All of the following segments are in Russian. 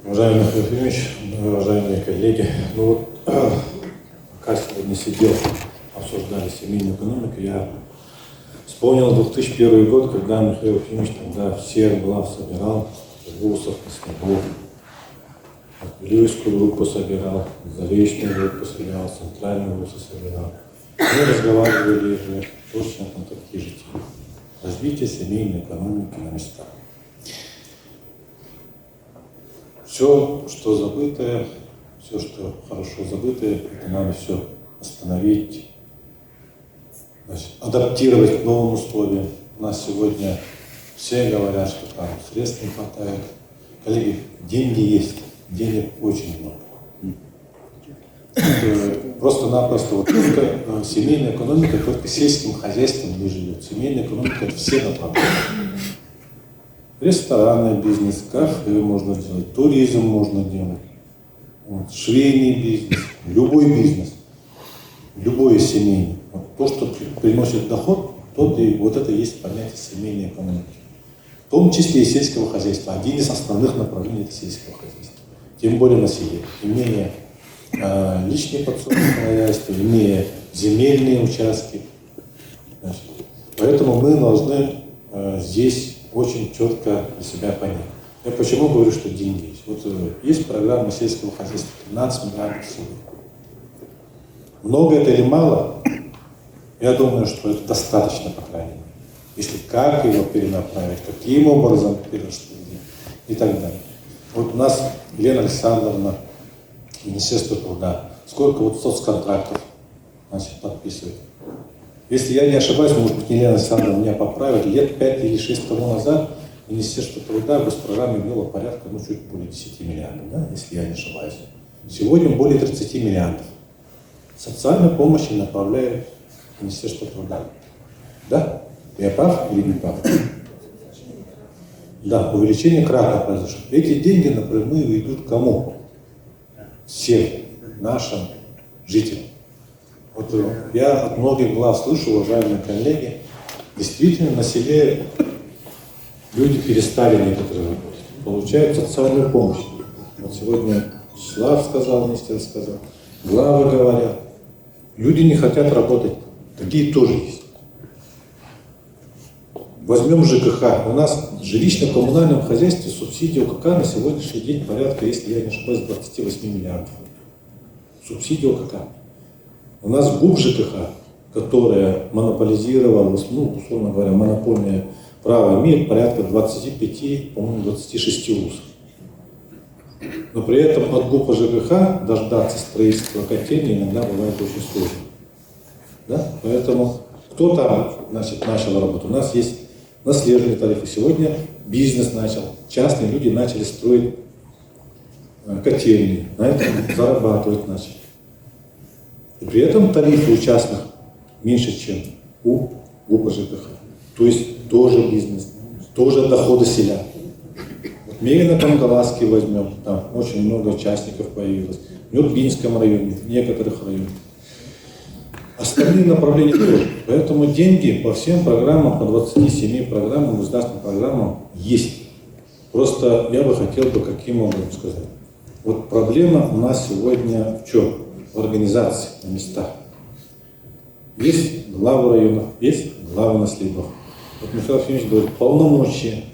Уважаемый Михаил Ефимович, уважаемые коллеги, пока сегодня сидел, обсуждали семейную экономику, я вспомнил 2001 год, когда Михаил Ефимович тогда всех глав собирал, Гусов, Снегов, Апелевскую группу собирал, Заречную группу собирал, Центральную группу собирал. Мы разговаривали же точно на такие же темы. Развитие семейной экономики на местах. Все, что забытое, все, что хорошо забытое, это надо все остановить, значит, адаптировать к новым условиям. У нас сегодня все говорят, что там средств не хватает. Коллеги, деньги есть, денег очень много. Просто-напросто только семейная экономика, только сельским хозяйством не живет. Семейная экономика – это все направления. Ресторанный бизнес, кафе можно делать, туризм можно делать, швейный бизнес, любой бизнес, любой семейный. То, что приносит доход, то и вот это есть понятие семейной экономики. В том числе и сельского хозяйства. Один из основных направлений это сельского хозяйства. Тем более на селе. Имея личные подсобные хозяйства, имея земельные участки. Значит, поэтому мы должны здесь очень четко для себя понять. Я почему говорю, что деньги есть? Вот есть программа сельского хозяйства 13 миллиардов сегодня. Много это или мало? Я думаю, что это достаточно, по крайней мере. Если как его перенаправить, каким образом перераспределить и так далее. Вот у нас Елена Александровна, Министерство труда, сколько вот соцконтрактов, значит, подписывает. Если я не ошибаюсь, может быть, Елена Александровна меня поправит, лет 5 или 6 тому назад Министерство труда в госпрограмме было порядка, чуть более 10 миллиардов, да, если я не ошибаюсь. Сегодня более 30 миллиардов. Социальной помощи направляет Министерство труда. Да? Я прав или не прав? Да, увеличение кратно произошло. Эти деньги напрямую идут кому? Всем нашим жителям. Вот я от многих глав слышу, уважаемые коллеги, действительно на селе люди перестали некоторые работать, получают социальную помощь. Вот сегодня Слав сказал, министр сказал, главы говорят, люди не хотят работать, такие тоже есть. Возьмем ЖКХ. У нас в жилищно-коммунальном хозяйстве субсидия ОКК на сегодняшний день порядка, если я не ошибаюсь, 28 миллиардов. Субсидия ОКК. У нас ГУП ЖКХ, которая монополизировала, условно говоря, монопольное право, имеет порядка 25, по-моему, 26 УСов. Но при этом от ГУПа ЖКХ дождаться строительства котельной иногда бывает очень сложно. Да? Поэтому кто там, значит, начал работу? У нас есть наследные тарифы. Сегодня бизнес начал, частные люди начали строить котельные, на этом зарабатывать начали. И при этом тарифы у частных меньше, чем у ГУПа ЖКХ. То есть тоже бизнес, тоже доходы селян. Вот Мелино-Пангаласский возьмем, там очень много участников появилось. В Нюрбинском районе, в некоторых районах. Остальные направления тоже. Поэтому деньги по всем программам, по 27 программам, государственным программам есть. Просто я бы хотел каким образом сказать. Вот проблема у нас сегодня в чем? В организации на местах. Есть главы районов, есть главы наследников. Вот Михаил Ефимович говорит, полномочия.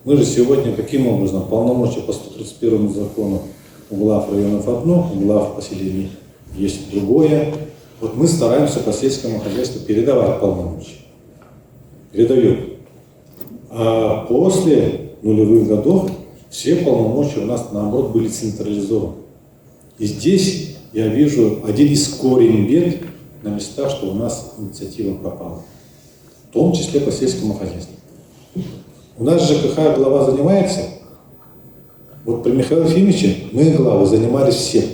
Мы же сегодня каким образом? Полномочия по 131 закону у глав районов одно, у глав поселений есть другое. Вот мы стараемся по сельскому хозяйству передавать полномочия. Передаем. А после нулевых годов все полномочия у нас, наоборот, были централизованы. И здесь я вижу один из кореней бед на местах, что у нас инициатива пропала. В том числе по сельскому хозяйству. У нас ЖКХ глава занимается. Вот при Михаиле Ефимовиче мы, главы, занимались всем.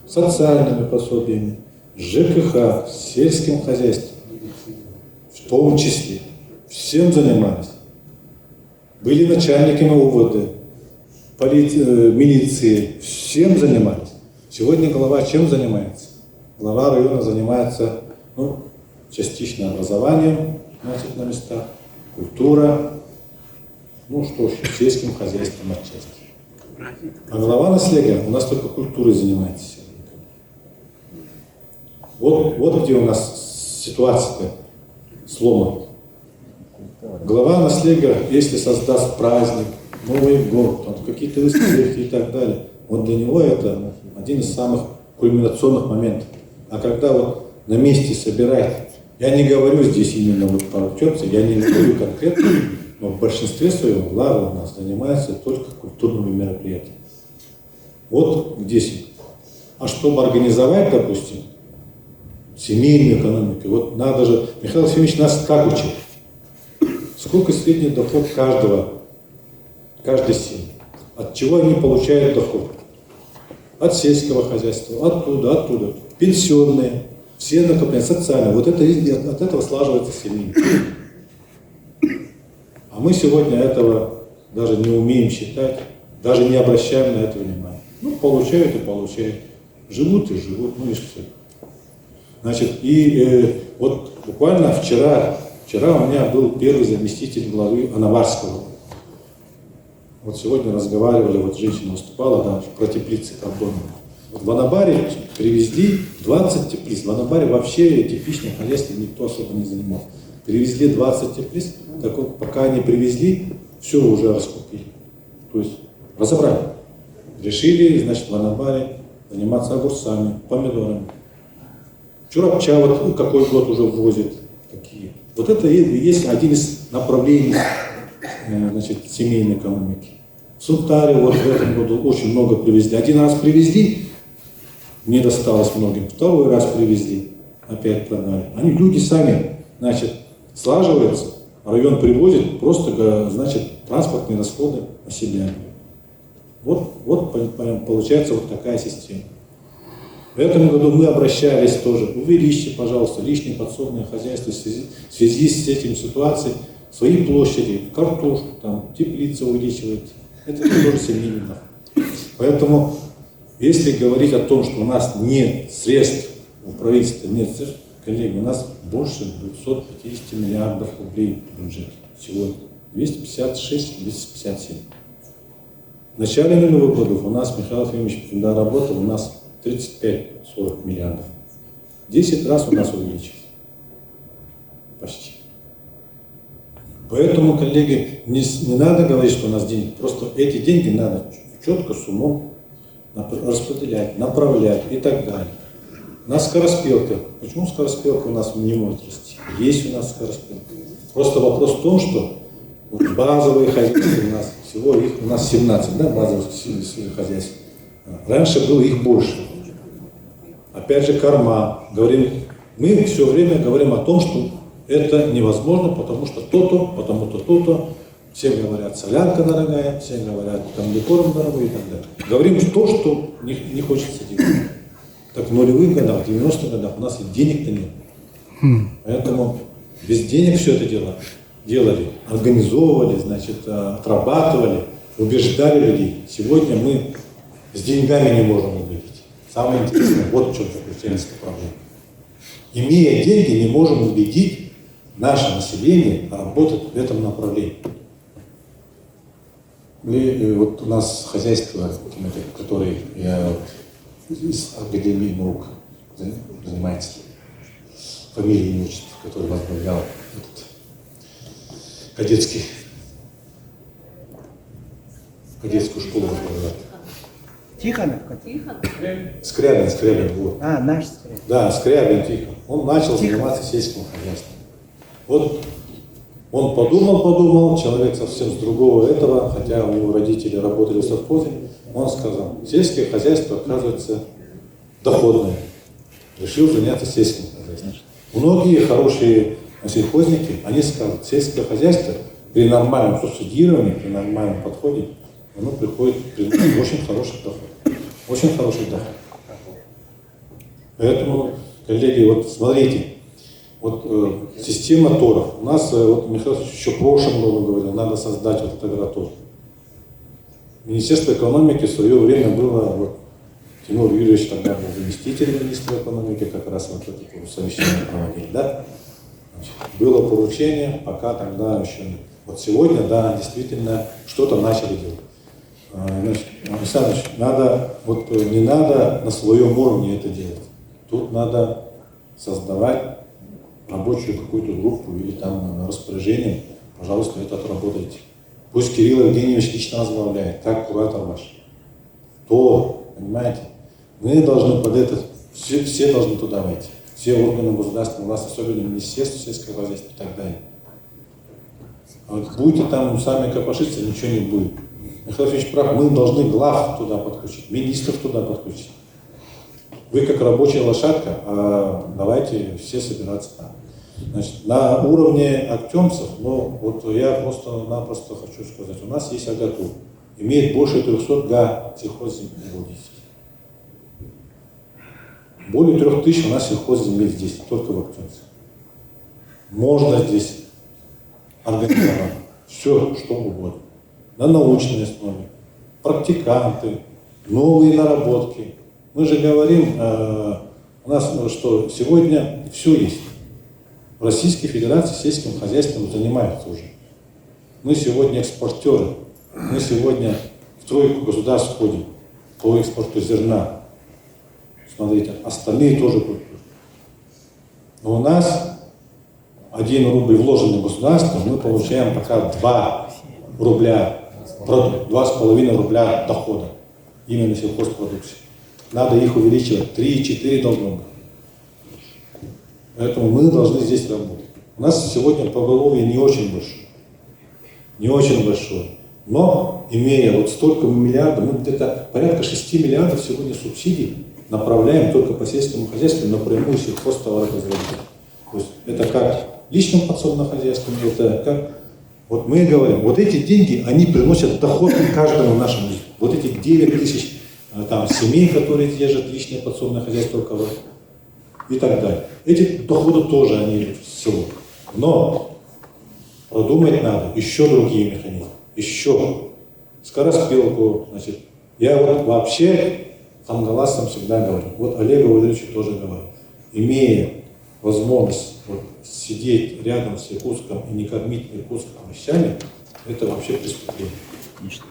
Социальными пособиями, ЖКХ, сельским хозяйством. В том числе. Всем занимались. Были начальниками УВД, милиции. Всем занимались. Сегодня глава чем занимается? Глава района занимается частично образованием, значит, на местах, культура, сельским хозяйством отчасти. А глава наследия у нас только культурой занимается. Вот где у нас ситуация слома. Глава наследия, если создаст праздник, Новый год, там, какие-то выставки и так далее, вот для него это один из самых кульминационных моментов. А когда вот на месте собирать, я не говорю здесь именно вот про учебцы, я не говорю конкретно, но в большинстве своем глава у нас занимается только культурными мероприятиями. Вот здесь. А чтобы организовать, допустим, семейную экономику, вот надо же, Михаил Ефимович нас как учил? Сколько средний доход каждой семьи? От чего они получают доход? От сельского хозяйства, оттуда. Пенсионные, все накопления, социальные. Вот это, от этого слаживается семья. А мы сегодня этого даже не умеем считать, даже не обращаем на это внимания. Ну, получают и получают. Живут и живут, ну и все. Значит, вот буквально вчера у меня был первый заместитель главы Анаварского. Вот сегодня разговаривали, вот женщина выступала, да, про теплицы карбоновые. Вот в Анабаре привезли 20 теплиц. В Анабаре вообще тепличным хозяйством никто особо не занимался. Привезли 20 теплиц, так вот, пока они привезли, все уже раскупили. То есть разобрали. Решили, значит, в Анабаре заниматься огурцами, помидорами. Чурапча вот какой год уже ввозит такие. Вот это и есть один из направлений, значит, семейной экономики. В Сунтаре вот в этом году очень много привезли. Один раз привезли, не досталось многим. Второй раз привезли, опять продали. Они, люди сами, значит, слаживаются, район привозит, просто, значит, транспортные расходы на себя. Вот получается вот такая система. В этом году мы обращались тоже, увеличьте, пожалуйста, лишнее подсобное хозяйство в связи с этим ситуацией, свои площади, картошку, там, теплицы увеличивайте. Это тоже семейный доход. Поэтому, если говорить о том, что у нас нет средств, у правительства нет средств, коллеги, у нас больше 250 миллиардов рублей в бюджете сегодня. 256-257. В начале нулевых годов у нас, Михаил Ефимович, когда работал, у нас 35-40 миллиардов. 10 раз у нас увеличилось. Почти. Поэтому, коллеги, не надо говорить, что у нас деньги. Просто эти деньги надо четко с умом распределять, направлять и так далее. У нас скороспелка. Почему скороспелка у нас не может расти? Есть у нас скороспелка. Просто вопрос в том, что вот базовые хозяйства у нас, всего их у нас 17, да, базовых хозяйств. Раньше было их больше. Опять же, корма. Мы все время говорим о том, что это невозможно, потому что то-то, потому-то, то-то. Все говорят, солянка дорогая, все говорят, комбикорм дорогой и так далее. Говорим то, что не хочется делать. Так в нулевых годах, в 90-х годах у нас и денег-то нет. Поэтому без денег все это делали, организовывали, значит, отрабатывали, убеждали людей. Сегодня мы с деньгами не можем убедить. Самое интересное, вот в чем заключается проблема. Имея деньги, не можем убедить наше население работать в этом направлении. И вот у нас хозяйство, которое из Академии наук занимается, фамилия и отчество, который возглавлял этот кадетскую школу возглавлял. Тихонов? Скрябин, вот. Наш Скрябин. Да, Скрябин Тихон. Он начал заниматься сельским хозяйством. Вот он подумал, человек совсем с другого этого, хотя у него родители работали в совхозе, он сказал, сельское хозяйство, оказывается, доходное. Решил заняться сельским хозяйством. Многие хорошие сельхозники, они скажут, сельское хозяйство при нормальном субсидировании, при нормальном подходе, оно приходит при очень хороший доход. Очень хороший доход. Поэтому, коллеги, вот смотрите, вот система торов. У нас, вот Михаил Ильич еще в прошлом году говорил, надо создать вот этот агротор. Министерство экономики в свое время было, вот, Тимур Юрьевич тогда был заместителем министра экономики, как раз вот это совещание проводили, да? Значит, было поручение, пока тогда еще нет. Вот сегодня, да, действительно, что-то начали делать. Значит, Александр Ильич, надо, вот не надо на своем уровне это делать. Тут надо создавать рабочую какую-то группу или там распоряжением, пожалуйста, это отработайте. Пусть Кирилл Евгеньевич лично возглавляет, как куратор ваш. То, понимаете, мы должны под это, все должны туда войти. Все органы государственной власти, особенно Министерство сельского хозяйства и так далее. А вот будете там сами копошиться, ничего не будет. Михаил Ильич прав, мы должны глав туда подключить, министров туда подключить. Вы как рабочая лошадка, а давайте все собираться там. Значит, на уровне актемцев, ну вот я просто-напросто хочу сказать, у нас есть Агату, имеет больше 300 га сельхозземель. Более 3000 у нас сельхозземель здесь, только в Актемце. Можно здесь организовать все, что угодно. На научной основе, практиканты, новые наработки. Мы же говорим, у нас что сегодня все есть. В Российской Федерации сельским хозяйством занимаются уже. Мы сегодня экспортеры. Мы сегодня в тройку государств входим по экспорту зерна. Смотрите, остальные тоже культуры. Но у нас 1 рубль вложенный в государство, мы получаем пока 2 рубля, 2,5 рубля дохода именно сельхозпродукции. Надо их увеличивать, 3-4 должно быть. Поэтому мы должны здесь работать. У нас сегодня поголовье не очень большое. Не очень большое. Но, имея вот столько миллиардов, мы где-то порядка 6 миллиардов сегодня субсидий направляем только по сельскому хозяйству напрямую сельхозтоваропроизводителям. То есть это как личным подсобным хозяйством, это как... Вот мы говорим, вот эти деньги, они приносят доход каждому нашему. Вот эти 9 тысяч там, семей, которые держат личное подсобное хозяйство у кого и так далее. Эти доходы тоже они идут в село. Но продумать надо еще другие механизмы. Еще скороспелку. Значит, я вот вообще хамгаласам всегда говорю. Вот Олегу Валерьевичу тоже говорю. Имея возможность вот, сидеть рядом с Якутском и не кормить Якутск овощами, это вообще преступление. Конечно.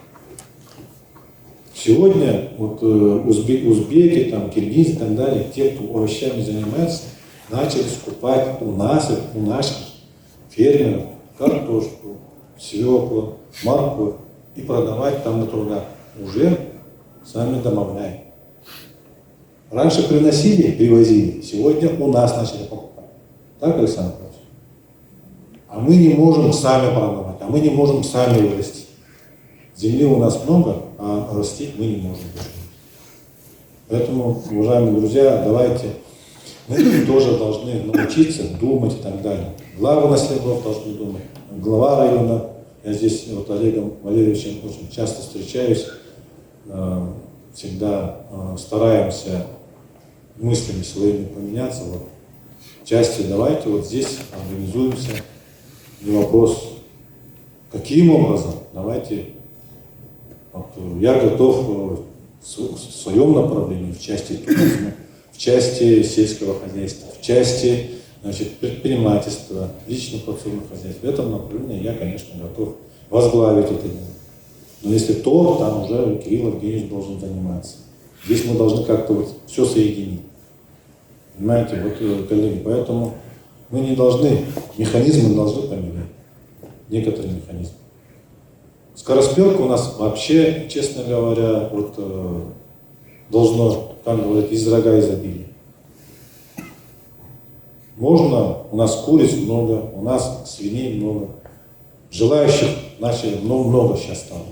Сегодня вот, узбеки, там, киргизы и так далее, те, кто овощами занимается, начали скупать у нас, у наших фермеров картошку, свеклу, морковь и продавать там на трудах. Уже сами домовляем. Раньше приносили, привозили, сегодня у нас начали покупать. Так, Александр Павлович? А мы не можем сами продавать, а мы не можем сами вырастить. Земли у нас много, а растить мы не можем. Поэтому, уважаемые друзья, давайте, мы тоже должны научиться думать и так далее. Главы наследников должны думать. Глава района, я здесь вот Олегом Валерьевичем очень часто встречаюсь, всегда стараемся мыслями своими поменяться. Вот. В части давайте вот здесь организуемся. Не вопрос, каким образом, давайте. Вот, я готов в своем направлении, в части туризма, в части сельского хозяйства, в части предпринимательства, личных подсобных хозяйств. В этом направлении я, конечно, готов возглавить это дело. Но если то, там уже Кирилл Евгеньевич должен заниматься. Здесь мы должны как-то вот все соединить. Понимаете, вот, коллеги, поэтому мы не должны, механизмы должны поменять. Некоторые механизмы. Скороспелка у нас вообще, честно говоря, вот, должно, как говорят, из рога изобилия. Можно, у нас куриц много, у нас свиней много. Желающих начали много сейчас стало.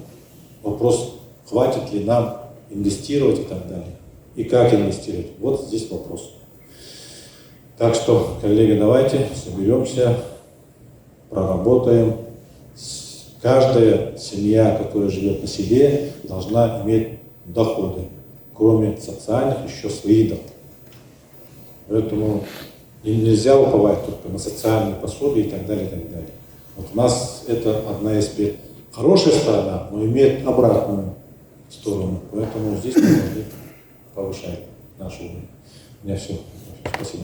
Вопрос, хватит ли нам инвестировать и так далее. И как инвестировать. Вот здесь вопрос. Так что, коллеги, давайте соберемся, проработаем. Каждая семья, которая живет на селе, должна иметь доходы, кроме социальных, еще свои доходы. Поэтому нельзя уповать только на социальные пособия и так далее, и так далее. Вот у нас это одна из хорошая сторона, но имеет обратную сторону. Поэтому здесь мы должны повышать наш уровень. У меня все. Спасибо.